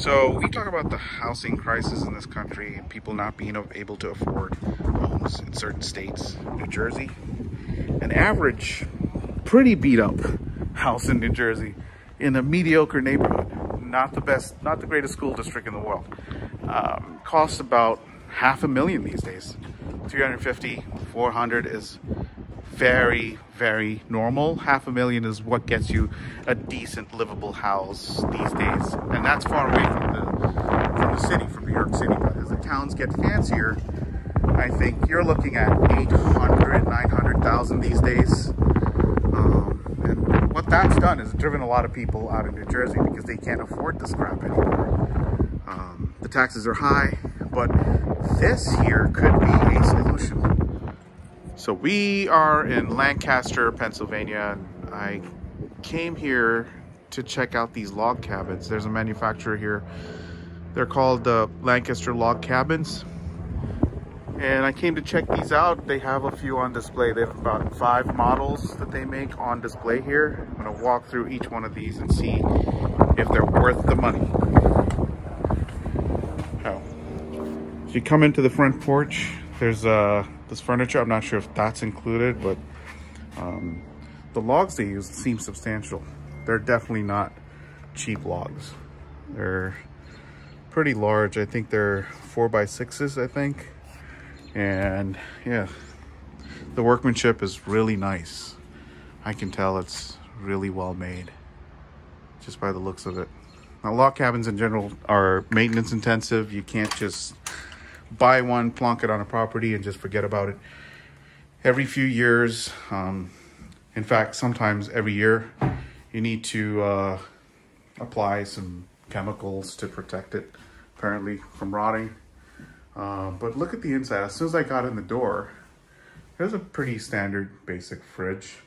So we talk about the housing crisis in this country and people not being able to afford homes in certain states. New Jersey, an average, pretty beat up house in New Jersey in a mediocre neighborhood. Not the best, not the greatest school district in the world. Costs about $500,000 these days. 350, 400 is very, very normal. $500,000 is what gets you a decent livable house these days, and that's far away from the city, from New York City. But as the towns get fancier, I think you're looking at 800, 900,000 these days. And what that's done is driven a lot of people out of New Jersey because they can't afford this crap anymore. The taxes are high, but this here could be a solution. So we are in Lancaster, Pennsylvania. I came here to check out these log cabins. There's a manufacturer here. They're called Lancaster Log Cabins. And I came to check these out. They have a few on display. They have about 5 models that they make on display here. I'm gonna walk through each one of these and see if they're worth the money. So you come into the front porch, there's this furniture. I'm not sure if that's included, but the logs they use seem substantial. They're definitely not cheap logs. They're pretty large. I think they're 4x6s, I think. And yeah, the workmanship is really nice. I can tell it's really well made just by the looks of it. Now, log cabins in general are maintenance intensive. You can't just buy one, plonk it on a property and just forget about it. Every few years, in fact, sometimes every year, you need to apply some chemicals to protect it, apparently, from rotting. But look at the inside. As soon as I got in the door, there's a pretty standard basic fridge,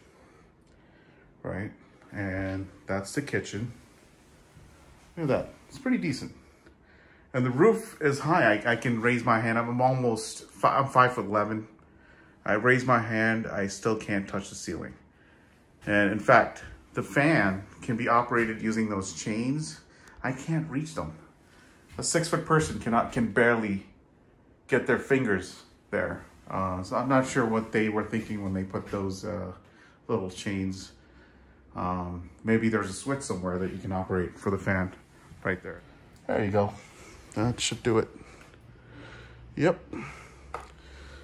right? And that's the kitchen. Look at that. It's pretty decent. And the roof is high. I can raise my hand. I'm 5'11". I raise my hand, I still can't touch the ceiling. And in fact, the fan can be operated using those chains. I can't reach them. A 6-foot person can barely get their fingers there. So I'm not sure what they were thinking when they put those little chains. Maybe there's a switch somewhere that you can operate for the fan right there. There you go. That should do it. Yep.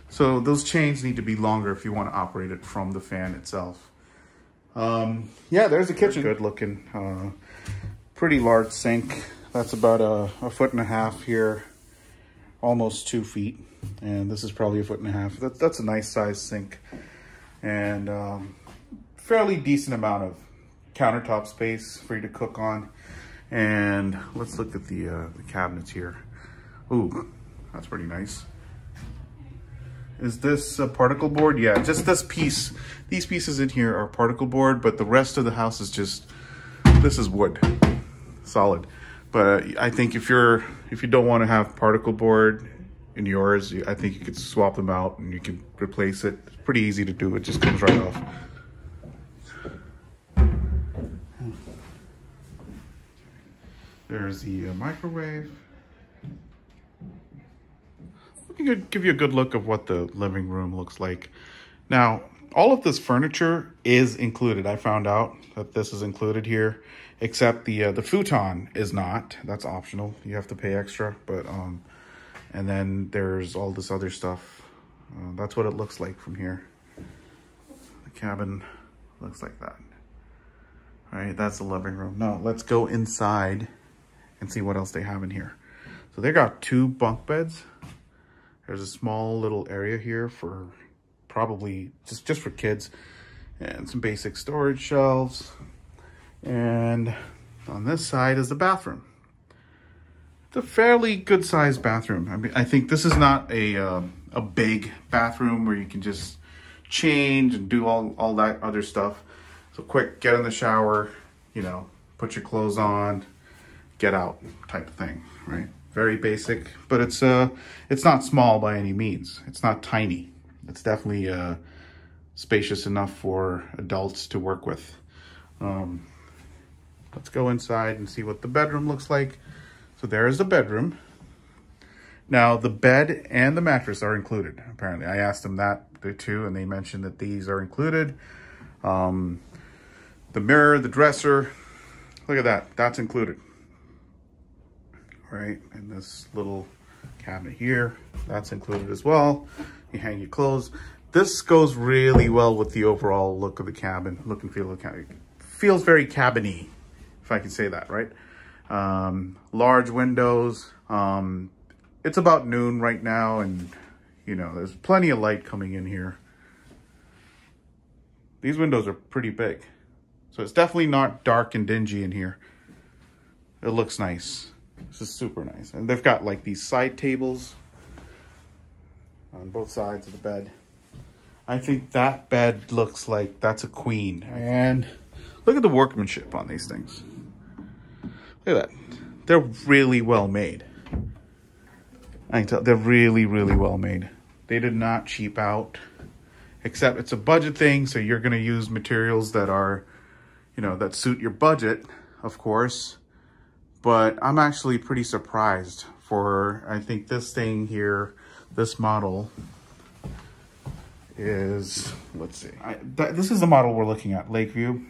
So those chains need to be longer if you want to operate it from the fan itself. Yeah, there's the kitchen. Good looking. Pretty large sink. That's about a 1.5 feet here. Almost 2 feet. And this is probably 1.5 feet. That's a nice size sink. And fairly decent amount of countertop space for you to cook on. And let's look at the cabinets here. Ooh, that's pretty nice. Is this a particle board? Yeah, just this piece. These pieces in here are particle board, but the rest of the house is just, this is wood, solid. But I think if you don't want to have particle board in yours, I think you could swap them out and you can replace it. It's pretty easy to do. It just comes right off. There's the microwave. Let me give you a good look of what the living room looks like. Now, all of this furniture is included. I found out that this is included here, except the futon is not. That's optional. You have to pay extra. But and then there's all this other stuff. That's what it looks like from here. The cabin looks like that. All right, that's the living room. Now let's go inside and see what else they have in here. So they got 2 bunk beds. There's a small little area here for probably just for kids, and some basic storage shelves. And on this side is the bathroom. It's a fairly good sized bathroom. I mean, I think this is not a big bathroom where you can just change and do all that other stuff. So quick, get in the shower, you know, put your clothes on, get out type of thing, right? Very basic, but it's not small by any means. It's not tiny. It's definitely spacious enough for adults to work with. Let's go inside and see what the bedroom looks like. So there is the bedroom. Now the bed and the mattress are included. Apparently, I asked them that too, and they mentioned that these are included. The mirror, the dresser, look at that, that's included. Right, and this little cabinet here, that's included as well. You hang your clothes. This goes really well with the overall look of the cabin, look and feel of the cabin. Feels very cabin-y, if I can say that, right? Large windows. It's about noon right now, and you know, there's plenty of light coming in here. These windows are pretty big, so it's definitely not dark and dingy in here. It looks nice. This is super nice. And they've got like these side tables on both sides of the bed. I think that bed looks like that's a queen. And look at the workmanship on these things. Look at that. They're really well made. I can tell they're really, really well made. They did not cheap out, except it's a budget thing. So you're going to use materials that are, you know, that suit your budget, of course. But I'm actually pretty surprised for, I think this thing here, this model is, let's see. This is the model we're looking at, Lakeview.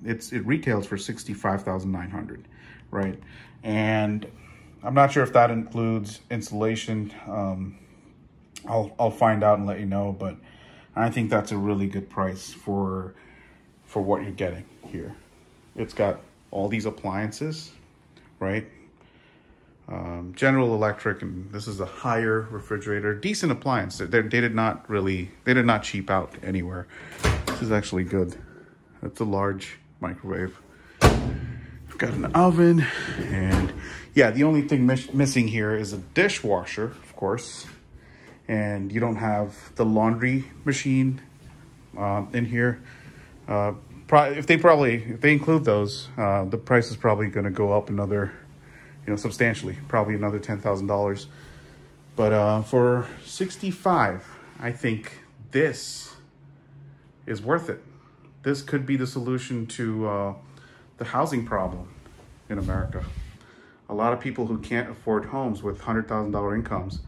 It retails for $65,900, right? And I'm not sure if that includes installation. I'll find out and let you know, but I think that's a really good price for what you're getting here. It's got all these appliances, right? General Electric, and this is a higher refrigerator, decent appliance. They did not cheap out anywhere. This is actually good. It's a large microwave. We've got an oven, and yeah, the only thing missing here is a dishwasher, of course, and you don't have the laundry machine in here. If they include those, the price is probably going to go up another, you know, substantially, probably another $10,000. But for $65,000, I think this is worth it. This could be the solution to the housing problem in America. A lot of people who can't afford homes with $100,000 incomes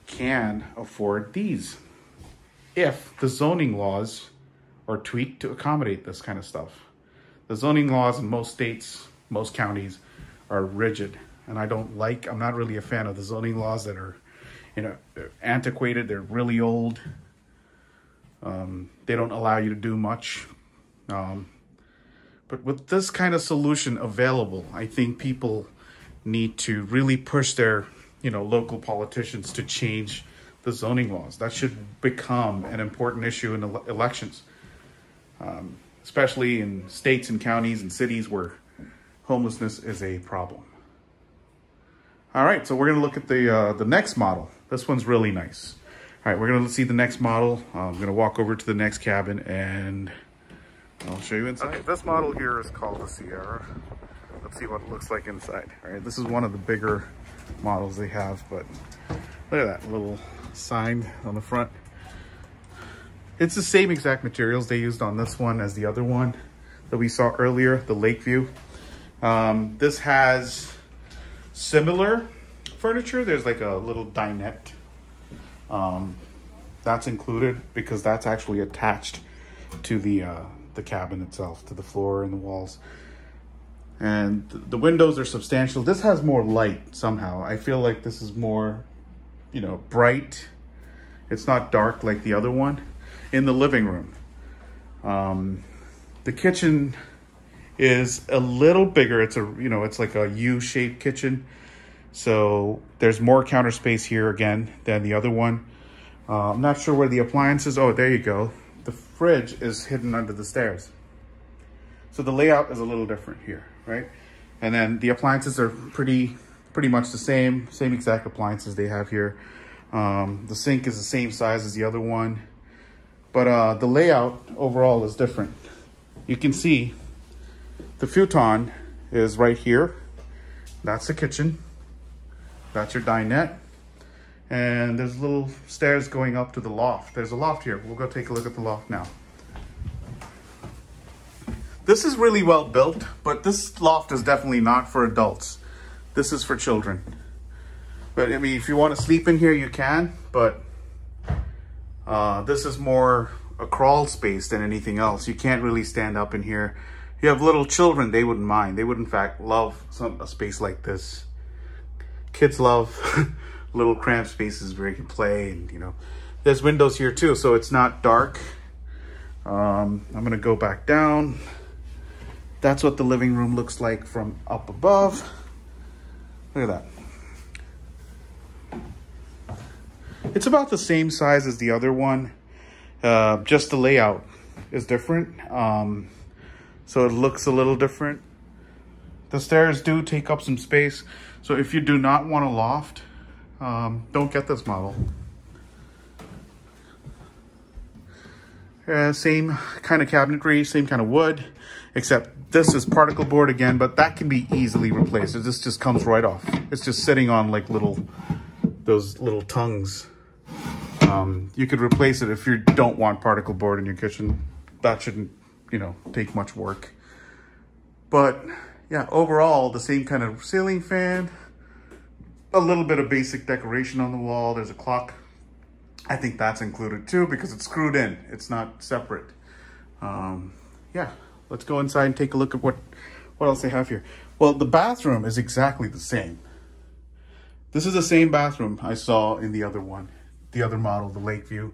can afford these if the zoning laws are tweaked to accommodate this kind of stuff. The zoning laws in most states, most counties are rigid, and I'm not really a fan of the zoning laws that are, you know, they're antiquated, they're really old. They don't allow you to do much. But with this kind of solution available, I think people need to really push their, you know, local politicians to change the zoning laws. That should become an important issue in elections, especially in states and counties and cities where homelessness is a problem. All right, so we're gonna look at the next model. This one's really nice. All right, we're gonna see the next model. I'm gonna walk over to the next cabin and I'll show you inside. Okay, this model here is called the Sierra. Let's see what it looks like inside. All right, this is one of the bigger models they have, but look at that little sign on the front. It's the same exact materials they used on this one as the other one that we saw earlier, the Lakeview. This has similar furniture. There's like a little dinette. That's included because that's actually attached to the cabin itself, to the floor and the walls. And the windows are substantial. This has more light somehow. I feel like this is more, you know, bright. It's not dark like the other one. In the living room, the kitchen is a little bigger. It's like a U-shaped kitchen. So there's more counter space here again than the other one. I'm not sure where the appliances, oh, there you go. The fridge is hidden under the stairs. So the layout is a little different here, right? And then the appliances are pretty much the same exact appliances they have here. The sink is the same size as the other one, but the layout overall is different. You can see the futon is right here. That's the kitchen. That's your dinette. And there's little stairs going up to the loft. There's a loft here. We'll go take a look at the loft now. This is really well built, but this loft is definitely not for adults. This is for children. But I mean, if you want to sleep in here, you can, but this is more a crawl space than anything else. You can't really stand up in here. You have little children, they wouldn't mind. They would in fact love a space like this. Kids love little cramped spaces where you can play, and you know, there's windows here too, so it's not dark. I'm gonna go back down. That's what the living room looks like from up above. Look at that. It's about the same size as the other one. Just the layout is different. So it looks a little different. The stairs do take up some space. So if you do not want a loft, don't get this model. Same kind of cabinetry, same kind of wood, except this is particle board again, but that can be easily replaced. This just comes right off. It's just sitting on like those little tongues. You could replace it if you don't want particle board in your kitchen. That shouldn't, you know, take much work. But yeah, overall, the same kind of ceiling fan, a little bit of basic decoration on the wall. There's a clock. I think that's included too because it's screwed in. It's not separate. Yeah, let's go inside and take a look at what else they have here. Well, the bathroom is exactly the same. This is the same bathroom I saw in the other one, the other model, the Lakeview.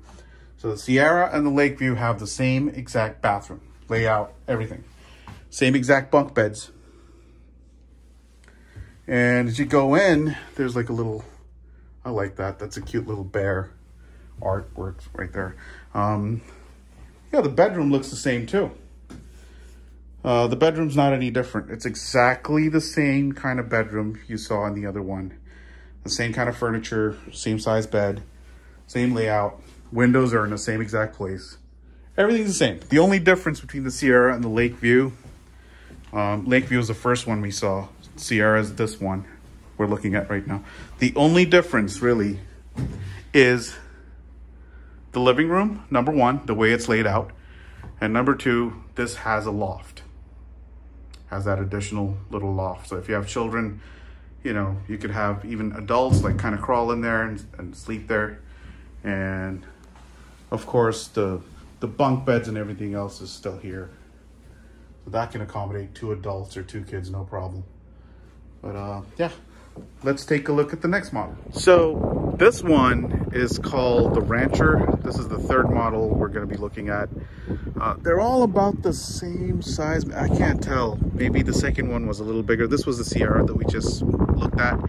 So the Sierra and the Lakeview have the same exact bathroom, layout, everything. Same exact bunk beds. And as you go in, there's like a little, I like that. That's a cute little bear artwork right there. Yeah, the bedroom looks the same too. The bedroom's not any different. It's exactly the same kind of bedroom you saw in the other one. The same kind of furniture, same size bed, same layout. Windows are in the same exact place. Everything's the same. The only difference between the Sierra and the Lakeview, Lakeview is the first one we saw. Sierra is this one we're looking at right now. The only difference really is the living room, number one, the way it's laid out. And number two, this has a loft. Has that additional little loft. So if you have children, you know, you could have even adults like kind of crawl in there and sleep there. And of course, the bunk beds and everything else is still here. So that can accommodate 2 adults or 2 kids, no problem. But yeah, let's take a look at the next model. So this one is called the Rancher. This is the 3rd model we're going to be looking at. They're all about the same size. I can't tell. Maybe the second one was a little bigger. This was the Sierra that we just looked at.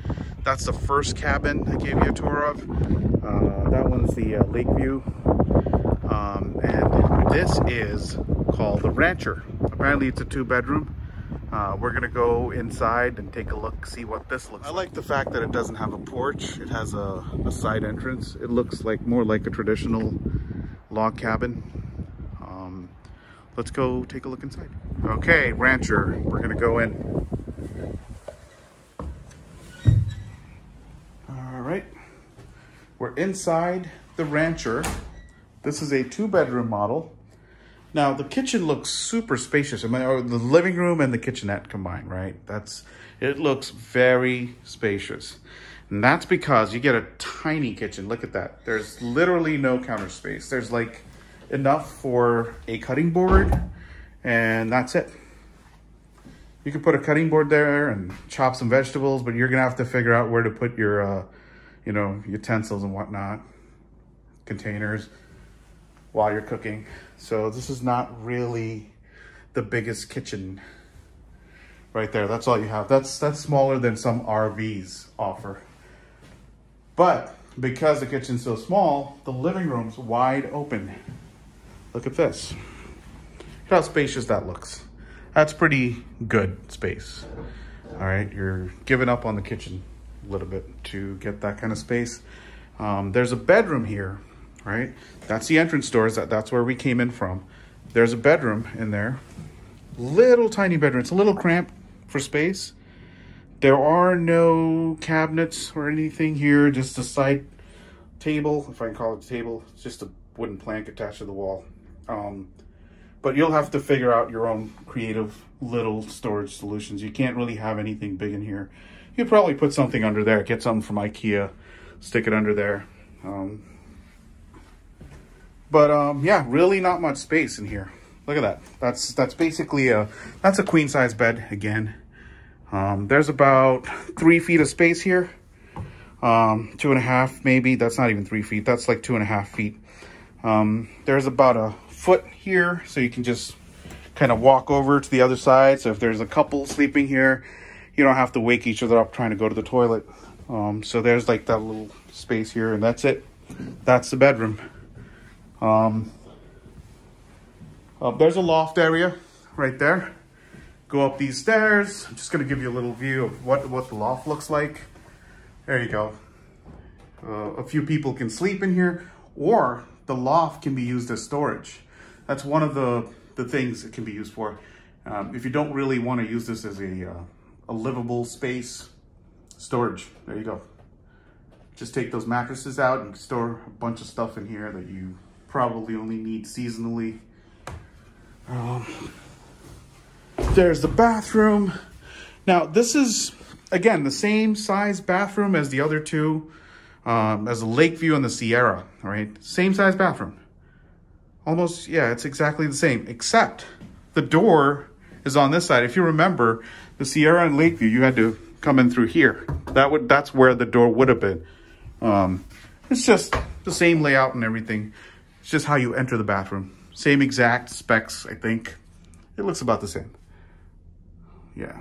That's the first cabin I gave you a tour of. That one's the Lakeview. And this is called the Rancher. Apparently it's a 2-bedroom. We're gonna go inside and take a look, see what this looks like. I like the fact that it doesn't have a porch. It has a side entrance. It looks like more like a traditional log cabin. Let's go take a look inside. Okay, Rancher, we're gonna go in. All right, we're inside the Rancher. This is a 2-bedroom model. Now, the kitchen looks super spacious. I mean, the living room and the kitchenette combined, right? It looks very spacious. And that's because you get a tiny kitchen. Look at that. There's literally no counter space. There's like enough for a cutting board, and that's it. You can put a cutting board there and chop some vegetables, but you're gonna have to figure out where to put your, you know, utensils and whatnot, containers, while you're cooking. So this is not really the biggest kitchen right there. That's all you have. That's smaller than some RVs offer. But because the kitchen's so small, the living room's wide open. Look at this. Look how spacious that looks. That's pretty good space. All right, you're giving up on the kitchen a little bit to get that kind of space. There's a bedroom here. Right, that's the entrance doors. That's where we came in from. There's a bedroom in there, little tiny bedroom. It's a little cramped for space. There are no cabinets or anything here. Just a side table, if I can call it a table. It's just a wooden plank attached to the wall. But you'll have to figure out your own creative little storage solutions. You can't really have anything big in here. You probably put something under there. Get something from IKEA, stick it under there. Yeah, really not much space in here. Look at that. That's basically that's a queen size bed again. There's about 3 feet of space here. 2.5 maybe. That's not even 3 feet. That's like 2.5 feet. There's about a foot here, so you can just kind of walk over to the other side. So if there's a couple sleeping here, you don't have to wake each other up trying to go to the toilet. So there's like that little space here, and that's it. That's the bedroom. There's a loft area right there. Go up these stairs. I'm just going to give you a little view of what the loft looks like. There you go. A few people can sleep in here, or the loft can be used as storage. That's one of the things it can be used for. If you don't really want to use this as a livable space, storage. There you go. Just take those mattresses out and store a bunch of stuff in here that you probably only need seasonally. There's the bathroom. Now this is, again, the same size bathroom as the other two, as the Lakeview and the Sierra, right? Same size bathroom. Almost, yeah, it's exactly the same, except the door is on this side. If you remember, the Sierra and Lakeview, you had to come in through here. That's where the door would have been. It's just the same layout and everything. It's just how you enter the bathroom. Same exact specs, I think. It looks about the same. Yeah.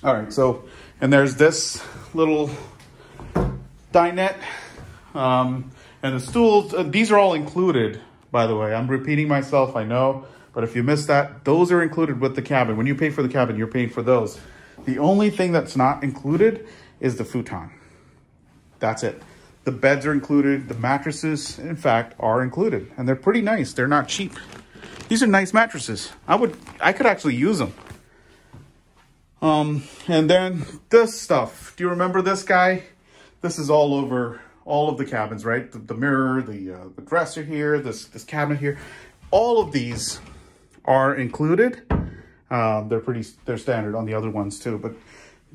All right, so, and there's this little dinette. And the stools, these are all included, by the way. I'm repeating myself, I know. But if you missed that, those are included with the cabin. When you pay for the cabin, you're paying for those. The only thing that's not included is the futon. That's it. The beds are included. The mattresses, in fact, are included. And they're pretty nice. They're not cheap. These are nice mattresses. I could actually use them. And then this stuff. Do you remember this guy? This is all over all of the cabins, right? The mirror, the dresser here, this cabinet here. All of these are included. They're standard on the other ones too. But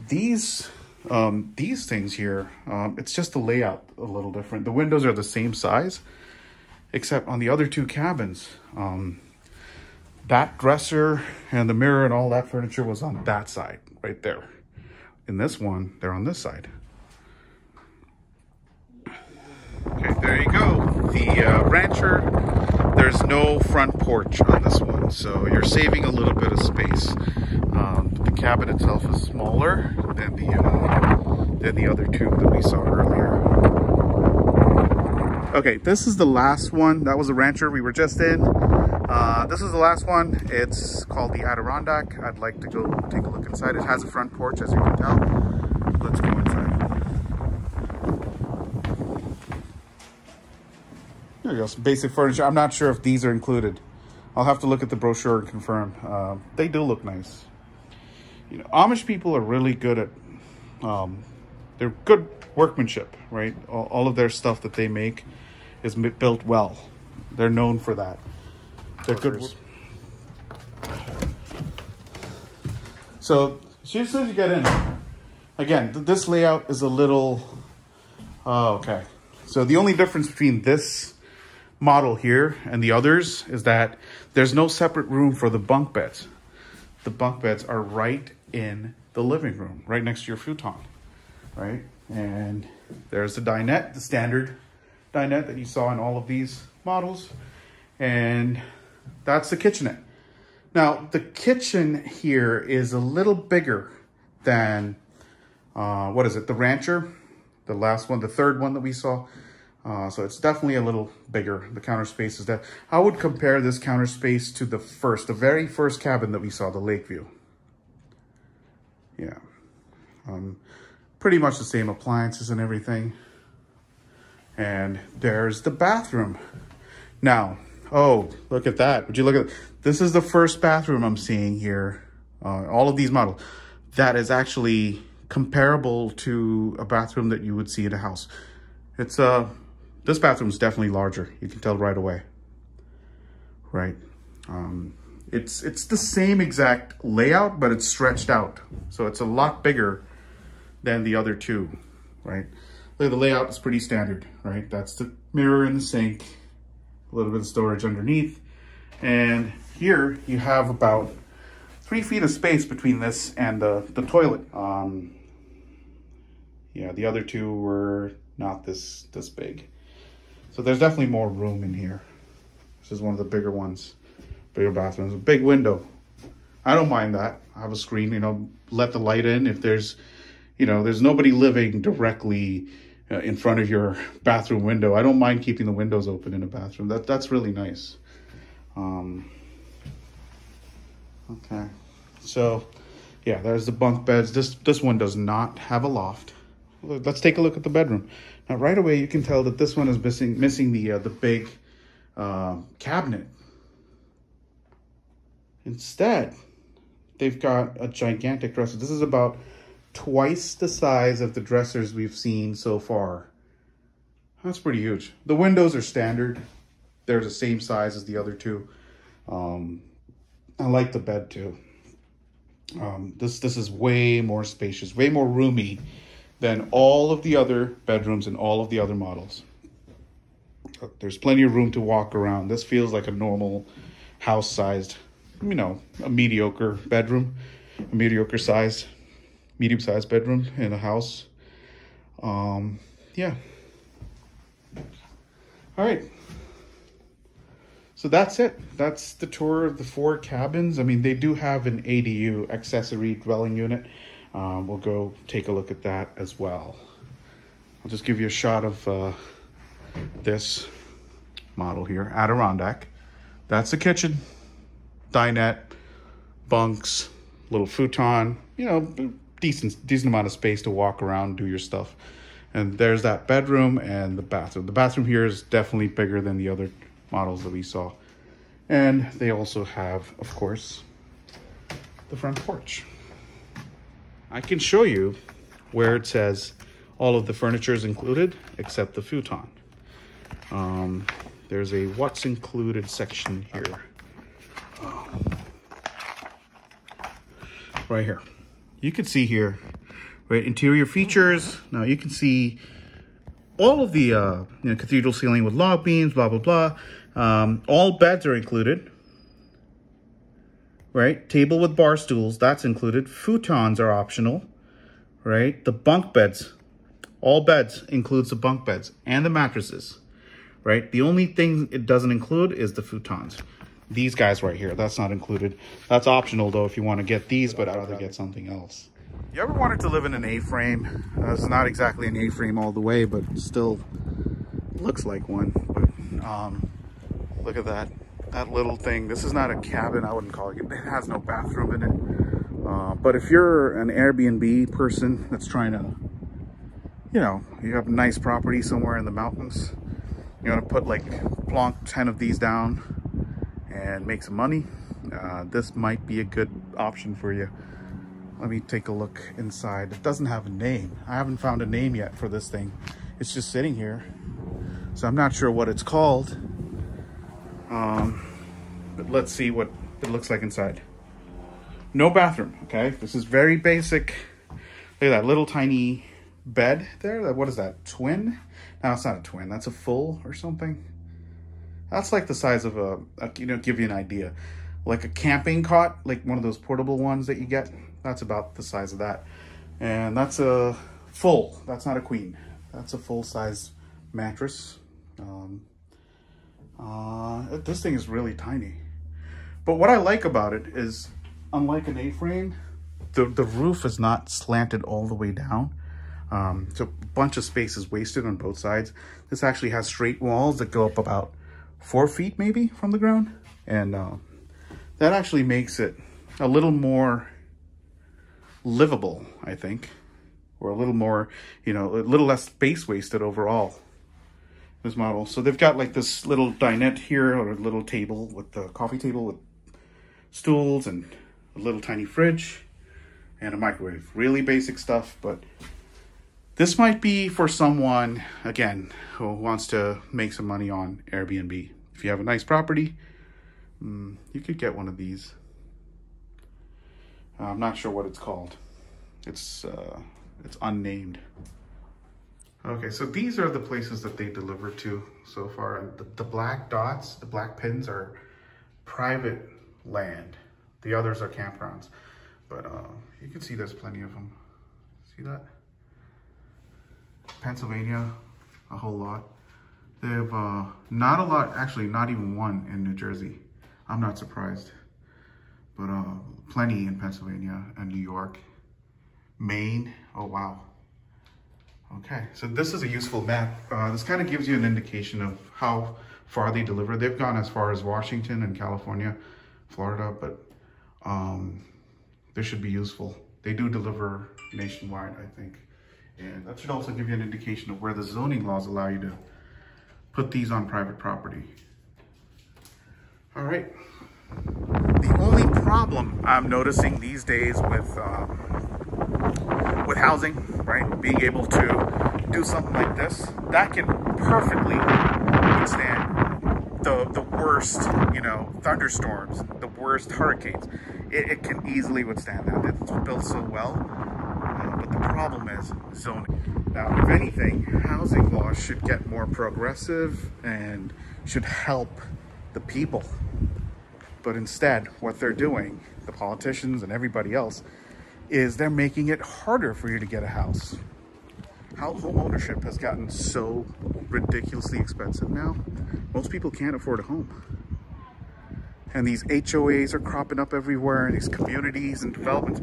these things here, it's just the layout a little different. The windows are the same size, except on the other two cabins, that dresser and the mirror and all that furniture was on that side right there. In this one, they're on this side. Okay, there you go. The Rancher, there's no front porch on this one, so you're saving a little bit of space. The cabin itself is smaller than the other two that we saw earlier. Okay, this is the last one. That was the Rancher we were just in. This is the last one. It's called the Adirondack. I'd like to go take a look inside. It has a front porch, as you can tell. Let's go inside. There you go, some basic furniture. I'm not sure if these are included. I'll have to look at the brochure and confirm. They do look nice. You know, Amish people are really good at, they're good workmanship, right? All of their stuff that they make is built well. They're known for that. They're good. So as soon as you get in, again, this layout is a little, okay. So the only difference between this model here and the others is that there's no separate room for the bunk beds. The bunk beds are right in the living room, right next to your futon, right? And there's the dinette, the standard dinette that you saw in all of these models. And that's the kitchenette. Now, the kitchen here is a little bigger than, what is it, the Rancher? The last one, the third one that we saw. So it's definitely a little bigger. The counter space is that. I would compare this counter space to the very first cabin that we saw, the Lakeview. Yeah. Pretty much the same appliances and everything. And there's the bathroom. Now, oh, look at that. Would you look at, this is the first bathroom I'm seeing here. All of these models. That is actually comparable to a bathroom that you would see in a house. It's, this bathroom is definitely larger. You can tell right away, right? It's the same exact layout, but it's stretched out. So it's a lot bigger than the other two, right? The layout is pretty standard, right? That's the mirror in the sink, a little bit of storage underneath. And here you have about 3 feet of space between this and the toilet. Yeah, the other two were not this big. So there's definitely more room in here. This is one of the bigger ones, bigger bathrooms, a big window. I don't mind that. I have a screen, you know, let the light in. If there's, you know, there's nobody living directly in front of your bathroom window, I don't mind keeping the windows open in a bathroom. That's really nice. Okay, so yeah, there's the bunk beds. This one does not have a loft. Let's take a look at the bedroom. Now, right away, you can tell that this one is missing the big cabinet. Instead, they've got a gigantic dresser. This is about twice the size of the dressers we've seen so far. That's pretty huge. The windows are standard. They're the same size as the other two. I like the bed too. This is way more spacious, way more roomy than all of the other bedrooms and all of the other models. There's plenty of room to walk around. This feels like a normal house-sized, you know, a mediocre bedroom, a medium-sized bedroom in a house. Yeah. All right. So that's it. That's the tour of the 4 cabins. I mean, they do have an ADU, accessory dwelling unit. We'll go take a look at that as well. I'll just give you a shot of this model here, Adirondack. That's the kitchen, dinette, bunks, little futon, you know, decent amount of space to walk around, do your stuff. And there's that bedroom and the bathroom. The bathroom here is definitely bigger than the other models that we saw. And they also have, of course, the front porch. I can show you where it says all of the furniture is included except the futon. There's a what's included section here. Right here. You can see here, right, interior features. Now you can see all of the you know, cathedral ceiling with log beams, blah, blah, blah. All beds are included. Right? Table with bar stools, that's included. Futons are optional, right? The bunk beds, all beds includes the bunk beds and the mattresses, right? The only thing it doesn't include is the futons. These guys right here, that's not included. That's optional though if you want to get these, but I'd rather get something else. You ever wanted to live in an A-frame? It's not exactly an A-frame all the way, but still looks like one. But look at that. That little thing. This is not a cabin, I wouldn't call it. It has no bathroom in it. But if you're an Airbnb person that's trying to, you know, you have a nice property somewhere in the mountains, you want to put like plonk 10 of these down and make some money, this might be a good option for you. Let me take a look inside. It doesn't have a name. I haven't found a name yet for this thing. It's just sitting here. So I'm not sure what it's called. But let's see what it looks like inside. No bathroom, okay? This is very basic. Look at that little tiny bed there. What is that, twin? No, it's not a twin. That's a full or something. That's like the size of a you know, give you an idea. Like a camping cot, like one of those portable ones that you get. That's about the size of that. And that's a full, that's not a queen. That's a full-size mattress. This thing is really tiny. But what I like about it is, unlike an A-frame, the roof is not slanted all the way down. So a bunch of space is wasted on both sides. This actually has straight walls that go up about 4 feet maybe from the ground. And that actually makes it a little more livable, I think. Or a little more, you know, a little less space wasted overall. This model. So they've got like this little dinette here, or a little table with the coffee table with stools and a little tiny fridge and a microwave. Really basic stuff, but this might be for someone, again, who wants to make some money on Airbnb. If you have a nice property, you could get one of these. I'm not sure what it's called. It's It's unnamed. Okay, so these are the places that they deliver to so far. And the black dots, the black pins are private land. The others are campgrounds. But you can see there's plenty of them. See that? Pennsylvania, a whole lot. They have not a lot, actually not even one in New Jersey. I'm not surprised. But plenty in Pennsylvania and New York. Maine, oh wow. Okay, so this is a useful map. This kind of gives you an indication of how far they deliver. They've gone as far as Washington and California, Florida, but this should be useful. They do deliver nationwide, I think. And that should also give you an indication of where the zoning laws allow you to put these on private property. All right. The only problem I'm noticing these days with housing, right? Being able to do something like this, that can perfectly withstand the worst, you know, thunderstorms, the worst hurricanes. It can easily withstand that. It's built so well. But the problem is zoning. Now, if anything, housing laws should get more progressive and should help the people. But instead, what they're doing, the politicians and everybody else, is they're making it harder for you to get a house. Home ownership has gotten so ridiculously expensive now. Most people can't afford a home. And these HOAs are cropping up everywhere in these communities and developments.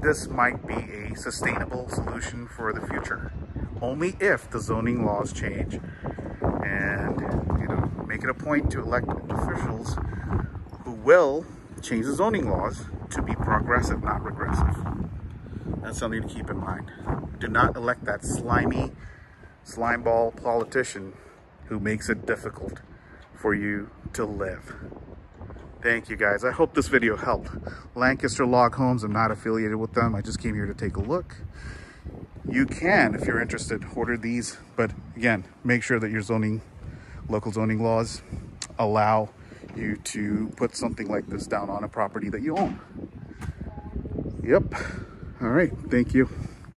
This might be a sustainable solution for the future. Only if the zoning laws change and, you know, make it a point to elect officials who will change the zoning laws to be progressive, not regressive. That's something to keep in mind. Do not elect that slimy, slimeball politician who makes it difficult for you to live. Thank you guys. I hope this video helped. Lancaster Log Homes, I'm not affiliated with them. I just came here to take a look. You can, if you're interested, order these. But again, make sure that your local zoning laws allow you to put something like this down on a property that you own. Yep. All right. Thank you.